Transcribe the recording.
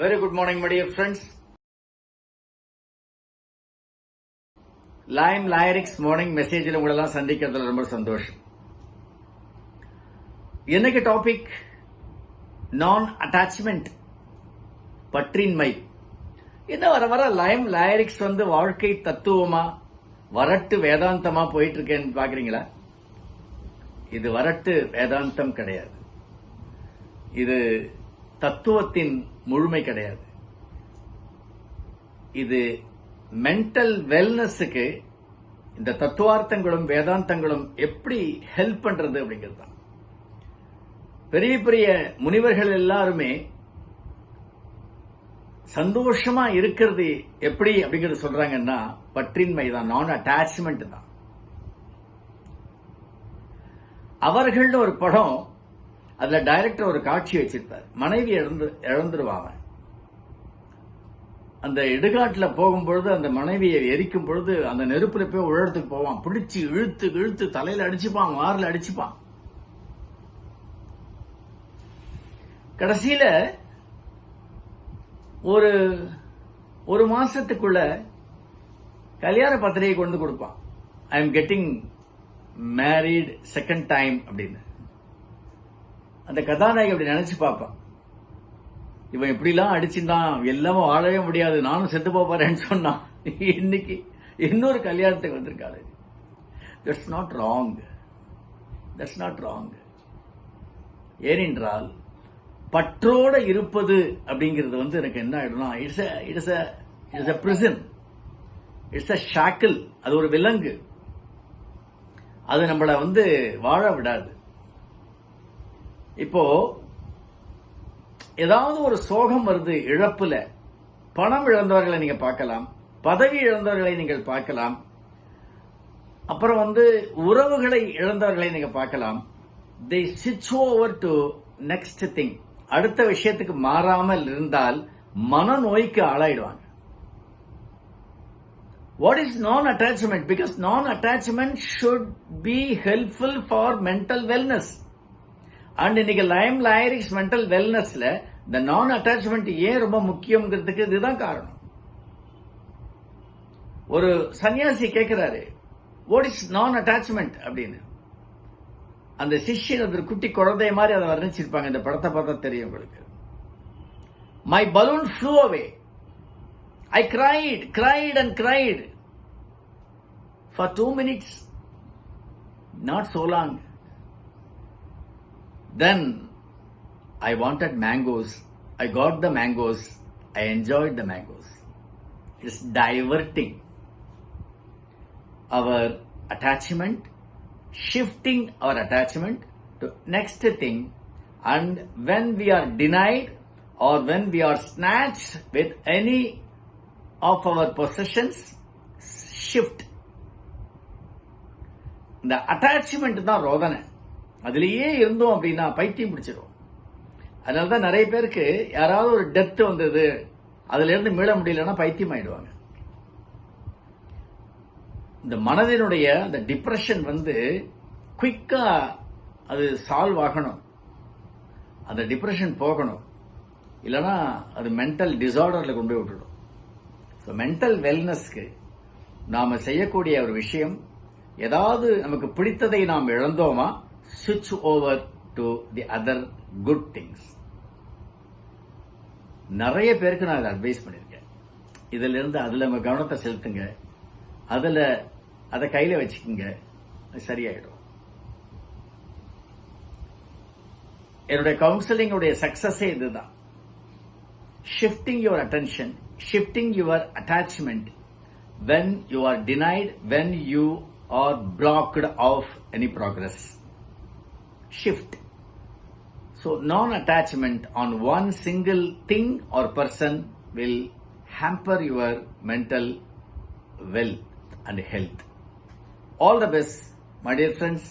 Very good morning, my dear friends. Lime Lyrics morning message உங்களெல்லாம் சந்திக்கிறதுல ரொம்ப சந்தோஷம். இன்னைக்கு டாபிக் நான் அட்டாச்மெண்ட், பற்றின்மை. என்ன வர லைம் லைரிக்ஸ் வாழ்க்கை தத்துவமா வரட்டு வேதாந்தமா போயிட்டு இருக்கேன்னு பாக்குறீங்களா? இது வரட்டு வேதாந்தம் கிடையாது. இது தத்துவத்தின் முழுமை கிடையாது. இது மென்டல் வெல்னஸுக்கு இந்த தத்துவார்த்தங்களும் வேதாந்தங்களும் எப்படி ஹெல்ப் பண்றது அப்படிங்கிறது தான். பெரிய பெரிய முனிவர்கள் எல்லாருமே சந்தோஷமா இருக்கிறது எப்படி அப்படிங்கறது சொல்றாங்கன்னா பற்றின்மை தான், நான் அட்டாச்மெண்ட் தான். அவர்கள்னு ஒரு படம், அதுல டைரக்டர் ஒரு காட்சி வச்சிருப்பார். மனைவி இழந்துருவாங்க. அந்த இடுகாட்டுல போகும்பொழுது அந்த மனைவியை எரிக்கும் பொழுது அந்த நெருப்புல போய் உழறதுக்கு போவான். பிடிச்சு இழுத்து இழுத்து தலையில அடிச்சுப்பான், மார்ல அடிச்சுப்பான். கடைசியில ஒரு மாசத்துக்குள்ள கல்யாண பத்திரிகை கொண்டு கொடுப்பான். I am getting married second time அப்படின்னு. அந்த கதாநாயகி அப்படி நினைச்சு பார்ப்பான், இவன் இப்படிலாம் அடிச்சுட்டான், எல்லாமே வாழவே முடியாது, நானும் செத்து போறேன்னு சொன்னான், இன்னைக்கு இன்னொரு கல்யாணத்துக்கு வந்திருக்காரு. That's not wrong, that's not wrong. ஏனென்றால் பற்றோட இருப்பது அப்படிங்கிறது எனக்கு என்ன ஆயிடும்னா, it's a prison, it's a shackle. அது ஒரு விலங்கு, அது நம்மள வாழ விடாது. இப்போ ஏதாவது ஒரு சோகம் வருது, இழப்புல பணம் இழந்தவர்களை நீங்க பார்க்கலாம், பதவி இழந்தவர்களை நீங்கள் பார்க்கலாம், அப்புறம் உறவுகளை இழந்தவர்களை நீங்க பார்க்கலாம். they switch over to next thing. அடுத்த விஷயத்துக்கு மாறாமல் இருந்தால் மனநோய்க்கு ஆளாயிடுவாங்க. What is non-attachment? Because non-attachment should be helpful for mental wellness. And இன்னைக்கு லைம் லைரிக்ஸ் மென்டல் வெல்னஸ்ல இந்த நான் அட்டாச்மெண்ட் ஏன் ரொம்ப முக்கியம்ங்கிறதுக்கு இதுதான் காரணம். ஒரு சன்னியாசி கேட்கிறாரு, வாட் இஸ் நான் அட்டாச்மெண்ட் அப்படின்னு. அந்த சிஷ்யன் ஒரு குட்டி குழந்தை மாதிரி அதை வர்ணிச்சிருப்பாங்க. இந்த படத்தை பார்த்தா தெரியும் உங்களுக்கு. My balloon flew away, I cried and cried for 2 minutes, not so long. Then I wanted mangoes. I got the mangoes. I enjoyed the mangoes. It's diverting our attachment, shifting our attachment to next thing. And when we are denied or when we are snatched with any of our possessions, shift. இந்த attachment தான் ரோதனை. அதுலயே இருந்தோம் அப்படின்னா பைத்தியம் பிடிச்சிடும். அதனாலதான் நிறைய பேருக்கு யாராவது ஒரு டெத் வந்தது, அதுல இருந்து மீள முடியலன்னா பைத்தியம் ஆயிடுவாங்க. இந்த மனதினுடைய அந்த டிப்ரெஷன் குயிக்கா அது சால்வ் ஆகணும், அந்த டிப்ரெஷன் போகணும், இல்லைன்னா அது மென்டல் டிசார்டர்ல கொண்டு போய் விட்டுடும். ஸோ மென்டல் வெல்னஸ்க்கு நாம செய்யக்கூடிய ஒரு விஷயம், ஏதாவது நமக்கு பிடித்ததை நாம் இழந்தோமா, switch over to the other good things. நிறைய பேருக்கு நான் இதை அட்வைஸ் பண்ணிருக்கேன். இதுல இருந்து அதுல நம்ம கவனத்தை செலுத்துங்க, அதை கையில வச்சுக்கோங்க, அது சரியாயிடும். என்னுடைய கவுன்சிலிங் உடைய சக்சஸே இதுதான். Shifting your attention, shifting your attachment when you are denied, when you are blocked of any progress. Shift. So non-attachment on one single thing or person will hamper your mental wealth and health. All the best, my dear friends.